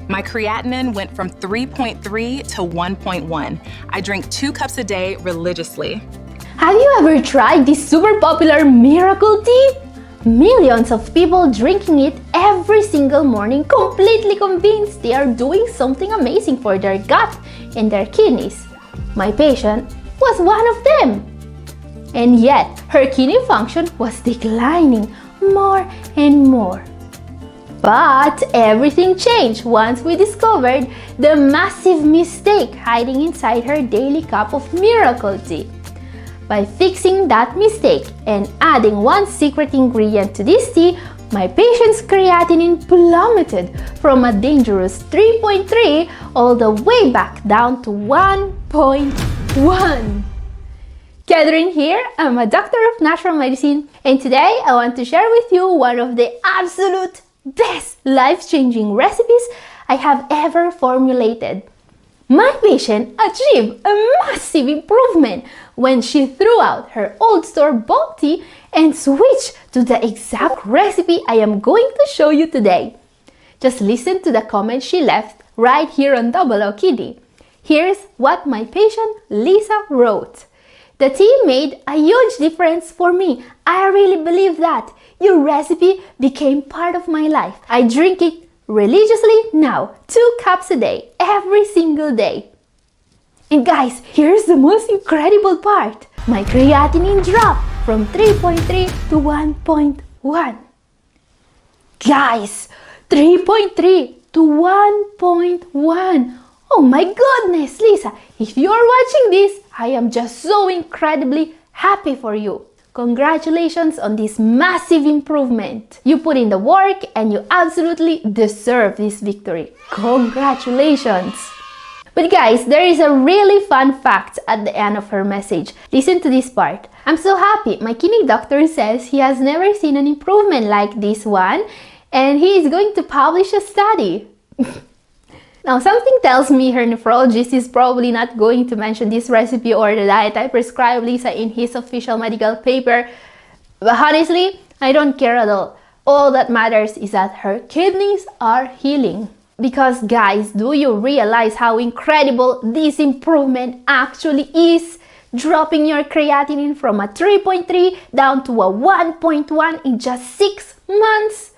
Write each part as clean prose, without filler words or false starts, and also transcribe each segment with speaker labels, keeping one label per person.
Speaker 1: My creatinine went from 3.3 to 1.1. I drink 2 cups a day religiously.
Speaker 2: Have you ever tried this super popular miracle tea? Millions of people drinking it every single morning, completely convinced they are doing something amazing for their gut and their kidneys. My patient was one of them. And yet, her kidney function was declining more and more. But everything changed once we discovered the massive mistake hiding inside her daily cup of miracle tea. By fixing that mistake and adding one secret ingredient to this tea, my patient's creatinine plummeted from a dangerous 3.3 all the way back down to 1.1. Catherine here, I'm a doctor of natural medicine, and today I want to share with you one of the absolute best life-changing recipes I have ever formulated. My patient achieved a massive improvement when she threw out her old store-bought tea and switched to the exact recipe I am going to show you today. Just listen to the comment she left right here on Double O Kidney. Here's what my patient Lisa wrote. The tea made a huge difference for me. I really believe that. Your recipe became part of my life. I drink it religiously now, 2 cups a day, every single day. And guys, here's the most incredible part. My creatinine dropped from 3.3 to 1.1. Guys, 3.3 to 1.1. Oh my goodness, Lisa, if you are watching this, I am just so incredibly happy for you. Congratulations on this massive improvement. You put in the work and you absolutely deserve this victory. Congratulations. But guys, there is a really fun fact at the end of her message. Listen to this part. I'm so happy. My kidney doctor says he has never seen an improvement like this one, and he is going to publish a study. Now, something tells me her nephrologist is probably not going to mention this recipe or the diet I prescribed Lisa in his official medical paper. But honestly, I don't care at all. All that matters is that her kidneys are healing. Because guys, do you realize how incredible this improvement actually is? Dropping your creatinine from a 3.3 down to a 1.1 in just 6 months?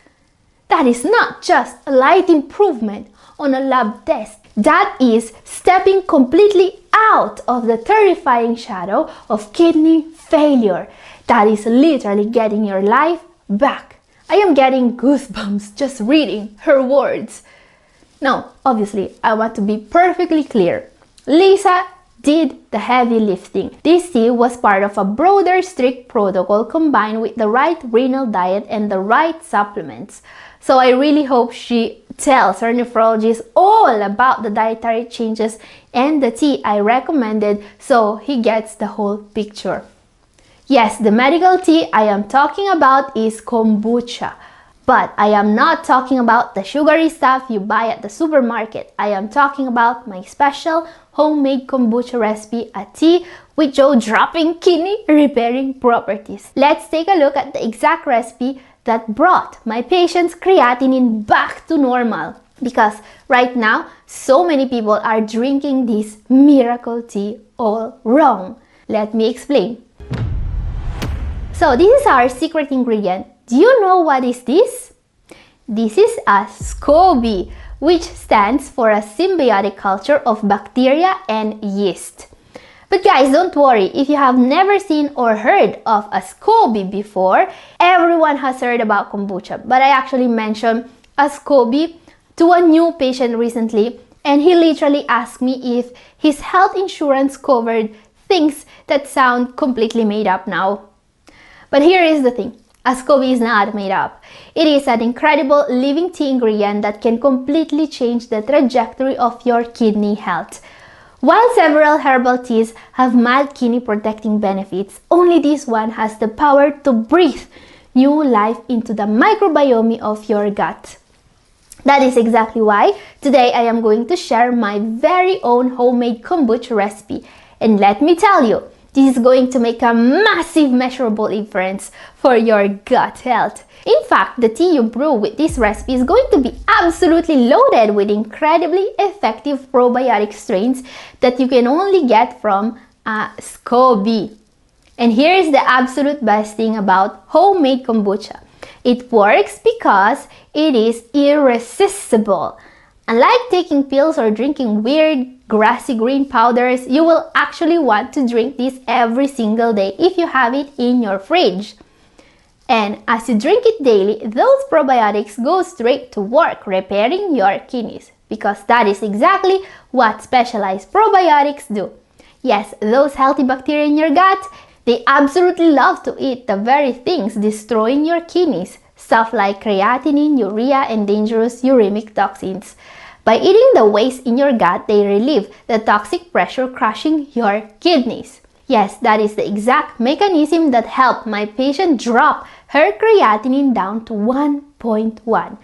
Speaker 2: That is not just a light improvement on a lab test. That is stepping completely out of the terrifying shadow of kidney failure. That is literally getting your life back. I am getting goosebumps just reading her words. Now, obviously, I want to be perfectly clear. Lisa did the heavy lifting. This tea was part of a broader strict protocol combined with the right renal diet and the right supplements. So I really hope she tells her nephrologist all about the dietary changes and the tea I recommended so he gets the whole picture. Yes, the medical tea I am talking about is kombucha. But I am not talking about the sugary stuff you buy at the supermarket. I am talking about my special homemade kombucha recipe, a tea with jaw-dropping kidney repairing properties. Let's take a look at the exact recipe that brought my patient's creatinine back to normal. Because right now, so many people are drinking this miracle tea all wrong. Let me explain. So this is our secret ingredient. Do you know what is this? This is a SCOBY, which stands for a symbiotic culture of bacteria and yeast. But guys, don't worry, if you have never seen or heard of a SCOBY before, everyone has heard about kombucha. But I actually mentioned a SCOBY to a new patient recently, and he literally asked me if his health insurance covered things that sound completely made up now. But here is the thing. A SCOBY is not made up. It is an incredible living tea ingredient that can completely change the trajectory of your kidney health. While several herbal teas have mild kidney protecting benefits, only this one has the power to breathe new life into the microbiome of your gut. That is exactly why today I am going to share my very own homemade kombucha recipe. And let me tell you, This is going to make a massive measurable difference for your gut health. In fact, the tea you brew with this recipe is going to be absolutely loaded with incredibly effective probiotic strains that you can only get from a SCOBY. And here is the absolute best thing about homemade kombucha. It works because it is irresistible. Unlike taking pills or drinking weird grassy green powders, you will actually want to drink this every single day if you have it in your fridge. And as you drink it daily, those probiotics go straight to work repairing your kidneys, because that is exactly what specialized probiotics do. Yes, those healthy bacteria in your gut, they absolutely love to eat the very things destroying your kidneys, stuff like creatinine, urea, and dangerous uremic toxins. By eating the waste in your gut, they relieve the toxic pressure crushing your kidneys. Yes, that is the exact mechanism that helped my patient drop her creatinine down to 1.1.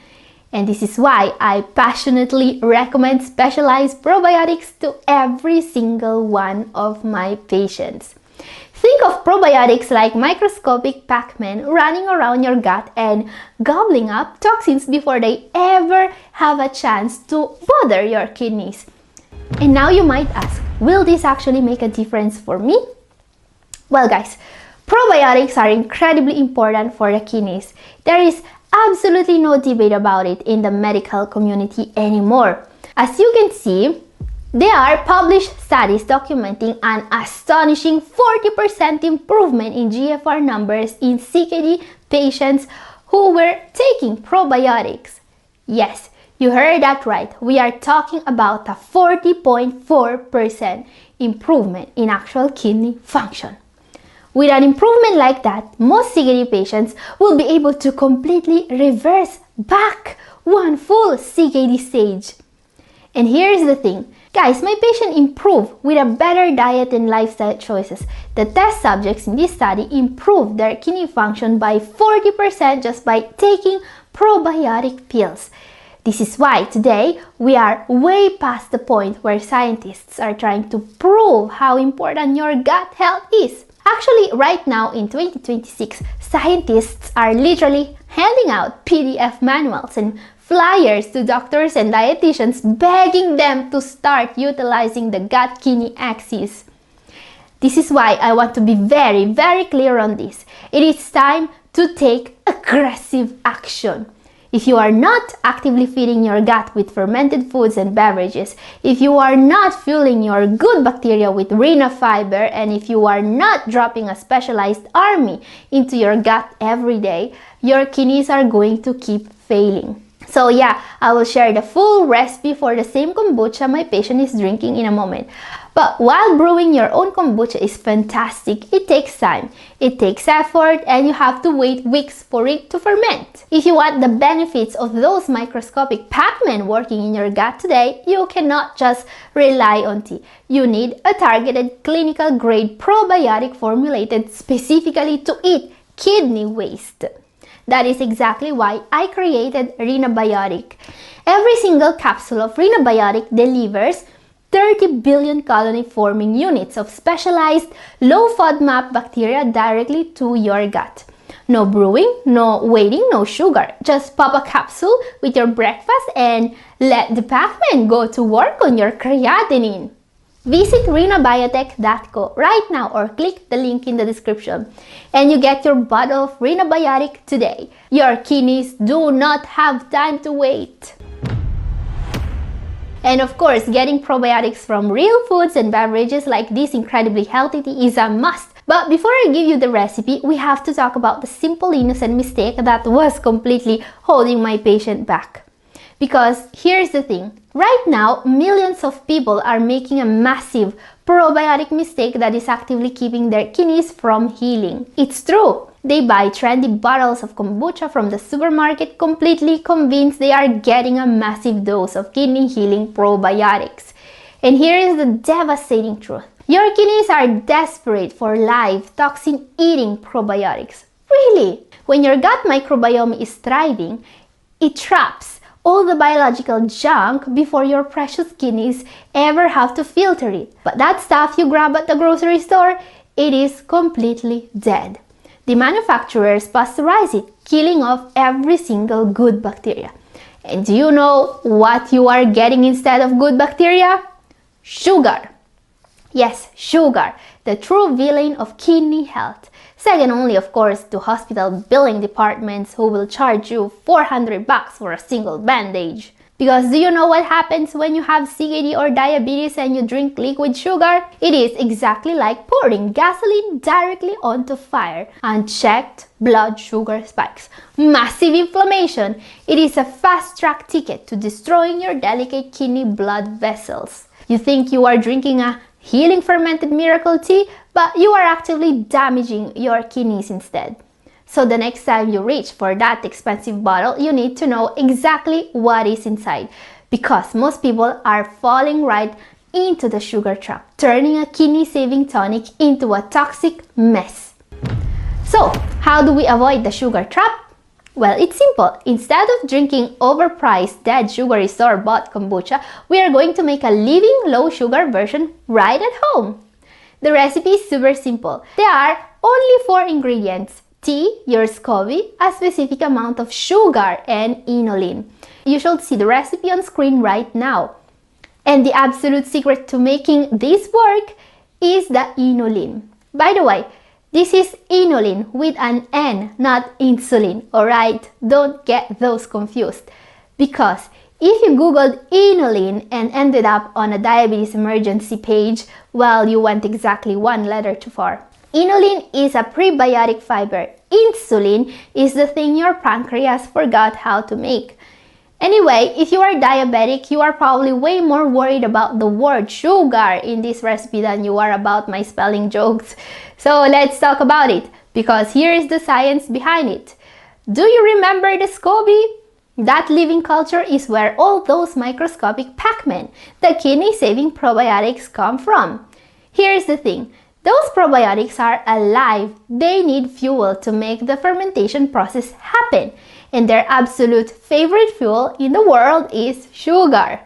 Speaker 2: And this is why I passionately recommend specialized probiotics to every single one of my patients. Think of probiotics like microscopic Pac-Man running around your gut and gobbling up toxins before they ever have a chance to bother your kidneys. And now you might ask, will this actually make a difference for me? Well guys, probiotics are incredibly important for the kidneys. There is absolutely no debate about it in the medical community anymore. As you can see, there are published studies documenting an astonishing 40% improvement in GFR numbers in CKD patients who were taking probiotics. Yes, you heard that right. We are talking about a 40.4% improvement in actual kidney function. With an improvement like that, most CKD patients will be able to completely reverse back one full CKD stage. And here's the thing. Guys, my patient improved with a better diet and lifestyle choices. The test subjects in this study improved their kidney function by 40% just by taking probiotic pills. This is why today we are way past the point where scientists are trying to prove how important your gut health is. Actually, right now in 2026, scientists are literally handing out PDF manuals and flyers to doctors and dietitians begging them to start utilizing the gut-kidney axis. This is why I want to be very, very clear on this. It is time to take aggressive action. If you are not actively feeding your gut with fermented foods and beverages, if you are not fueling your good bacteria with Rena fiber, and if you are not dropping a specialized army into your gut every day, your kidneys are going to keep failing. So yeah, I will share the full recipe for the same kombucha my patient is drinking in a moment. But while brewing your own kombucha is fantastic, it takes time, it takes effort, and you have to wait weeks for it to ferment. If you want the benefits of those microscopic Pac-Man working in your gut today, you cannot just rely on tea. You need a targeted clinical grade probiotic formulated specifically to eat kidney waste. That is exactly why I created Renabiotic. Every single capsule of Renabiotic delivers 30 billion colony-forming units of specialized low FODMAP bacteria directly to your gut. No brewing, no waiting, no sugar. Just pop a capsule with your breakfast and let the Pac-Man go to work on your creatinine. Visit renabiotech.co right now or click the link in the description and you get your bottle of Renabiotic today. Your kidneys do not have time to wait. And of course, getting probiotics from real foods and beverages like this incredibly healthy tea is a must. But before I give you the recipe, we have to talk about the simple innocent mistake that was completely holding my patient back. Because here's the thing, right now millions of people are making a massive probiotic mistake that is actively keeping their kidneys from healing. It's true, they buy trendy bottles of kombucha from the supermarket completely convinced they are getting a massive dose of kidney healing probiotics. And here is the devastating truth. Your kidneys are desperate for live, toxin-eating probiotics. Really? When your gut microbiome is thriving, it traps all the biological junk before your precious kidneys ever have to filter it. But that stuff you grab at the grocery store, it is completely dead. The manufacturers pasteurize it, killing off every single good bacteria. And do you know what you are getting instead of good bacteria? Sugar. Yes, sugar, the true villain of kidney health. Second only, of course, to hospital billing departments who will charge you $400 for a single bandage. Because do you know what happens when you have CKD or diabetes and you drink liquid sugar? It is exactly like pouring gasoline directly onto fire. Unchecked blood sugar spikes. Massive inflammation. It is a fast-track ticket to destroying your delicate kidney blood vessels. You think you are drinking a healing fermented miracle tea, but you are actively damaging your kidneys instead. So the next time you reach for that expensive bottle, you need to know exactly what is inside, because most people are falling right into the sugar trap, turning a kidney-saving tonic into a toxic mess. So, how do we avoid the sugar trap? Well, it's simple. Instead of drinking overpriced, dead sugary store-bought kombucha, we are going to make a living low-sugar version right at home. The recipe is super simple. There are only 4 ingredients: tea, your SCOBY, a specific amount of sugar, and inulin. You should see the recipe on screen right now. And the absolute secret to making this work is the inulin. By the way, this is inulin with an N, not insulin, alright? Don't get those confused. Because if you googled inulin and ended up on a diabetes emergency page, well, you went exactly 1 letter too far. Inulin is a prebiotic fiber. Insulin is the thing your pancreas forgot how to make. Anyway, if you are diabetic, you are probably way more worried about the word sugar in this recipe than you are about my spelling jokes. So let's talk about it, because here is the science behind it. Do you remember the SCOBY? That living culture is where all those microscopic Pac-Men, the kidney-saving probiotics, come from. Here's the thing. Those probiotics are alive. They need fuel to make the fermentation process happen. And their absolute favorite fuel in the world is sugar.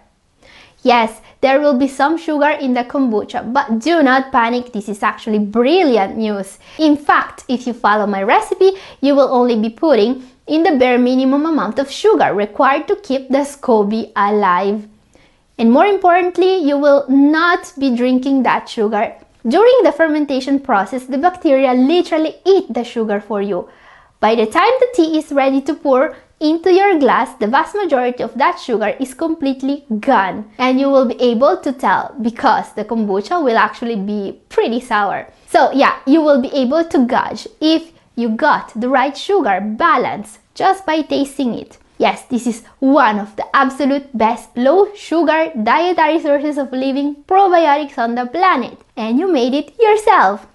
Speaker 2: Yes, there will be some sugar in the kombucha, but do not panic. This is actually brilliant news. In fact, if you follow my recipe, you will only be putting in the bare minimum amount of sugar required to keep the SCOBY alive. And more importantly, you will not be drinking that sugar. During the fermentation process, the bacteria literally eat the sugar for you. By the time the tea is ready to pour into your glass, the vast majority of that sugar is completely gone. And you will be able to tell because the kombucha will actually be pretty sour. So yeah, you will be able to gauge if you got the right sugar balance just by tasting it. Yes, this is one of the absolute best low-sugar dietary sources of living probiotics on the planet. And you made it yourself.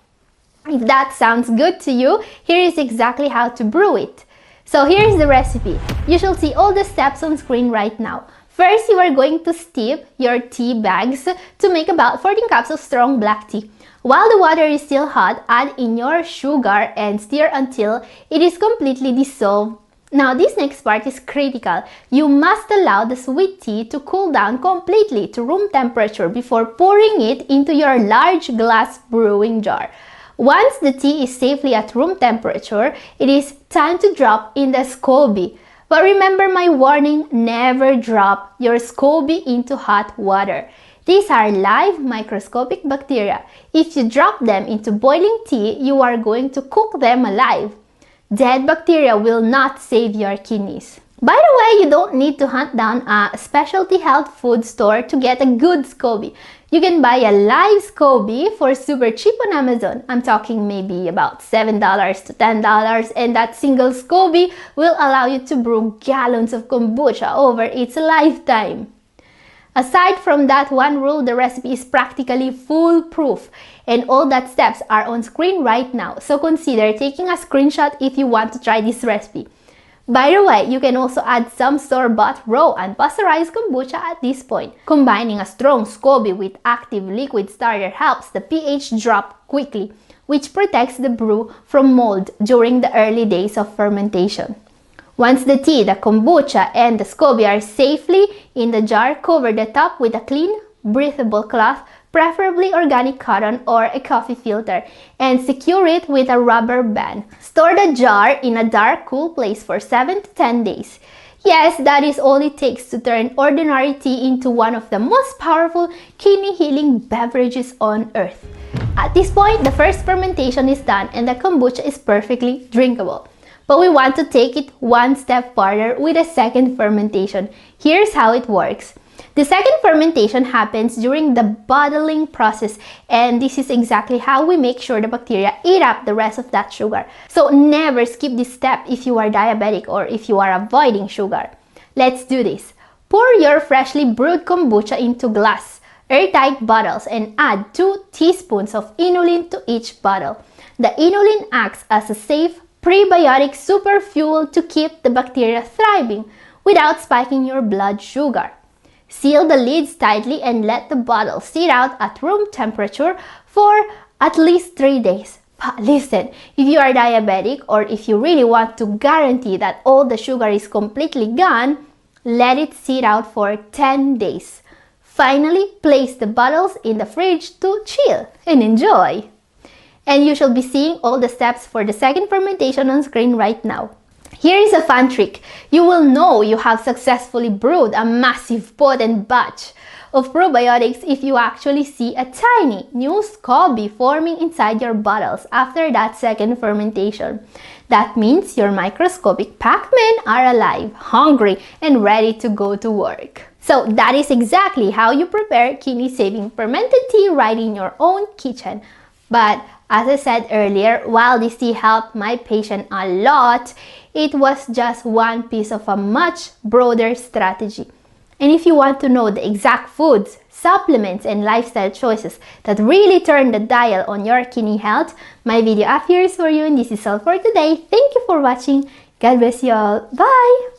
Speaker 2: If that sounds good to you, here is exactly how to brew it. So here is the recipe. You shall see all the steps on screen right now. First, you are going to steep your tea bags to make about 14 cups of strong black tea. While the water is still hot, add in your sugar and stir until it is completely dissolved. Now this next part is critical. You must allow the sweet tea to cool down completely to room temperature before pouring it into your large glass brewing jar. Once the tea is safely at room temperature, it is time to drop in the SCOBY. But remember my warning, never drop your SCOBY into hot water. These are live microscopic bacteria. If you drop them into boiling tea, you are going to cook them alive. Dead bacteria will not save your kidneys. By the way, you don't need to hunt down a specialty health food store to get a good SCOBY. You can buy a live SCOBY for super cheap on Amazon. I'm talking maybe about $7 to $10, and that single SCOBY will allow you to brew gallons of kombucha over its lifetime. Aside from that one rule, the recipe is practically foolproof, and all that steps are on screen right now, so consider taking a screenshot if you want to try this recipe. By the way, you can also add some store-bought raw and pasteurized kombucha at this point. Combining a strong SCOBY with active liquid starter helps the pH drop quickly, which protects the brew from mold during the early days of fermentation. Once the tea, the kombucha, and the SCOBY are safely in the jar, cover the top with a clean, breathable cloth preferably organic cotton or a coffee filter, and secure it with a rubber band. Store the jar in a dark, cool place for 7 to 10 days. Yes, that is all it takes to turn ordinary tea into one of the most powerful kidney healing beverages on earth. At this point, the first fermentation is done and the kombucha is perfectly drinkable. But we want to take it one step further with a second fermentation. Here's how it works. The second fermentation happens during the bottling process, and this is exactly how we make sure the bacteria eat up the rest of that sugar. So never skip this step if you are diabetic or if you are avoiding sugar. Let's do this. Pour your freshly brewed kombucha into glass, airtight bottles and add 2 teaspoons of inulin to each bottle. The inulin acts as a safe prebiotic super fuel to keep the bacteria thriving without spiking your blood sugar. Seal the lids tightly and let the bottle sit out at room temperature for at least 3 days. But listen, if you are diabetic or if you really want to guarantee that all the sugar is completely gone, let it sit out for 10 days. Finally, place the bottles in the fridge to chill and enjoy. And you shall be seeing all the steps for the second fermentation on screen right now. Here is a fun trick. You will know you have successfully brewed a massive potent batch of probiotics if you actually see a tiny new SCOBY forming inside your bottles after that second fermentation. That means your microscopic Pac-Men are alive, hungry, and ready to go to work. So that is exactly how you prepare kidney-saving fermented tea right in your own kitchen. But as I said earlier, while this tea helped my patient a lot, it was just one piece of a much broader strategy. And if you want to know the exact foods, supplements, and lifestyle choices that really turn the dial on your kidney health, my video up here is for you, and this is all for today. Thank you for watching. God bless you all. Bye!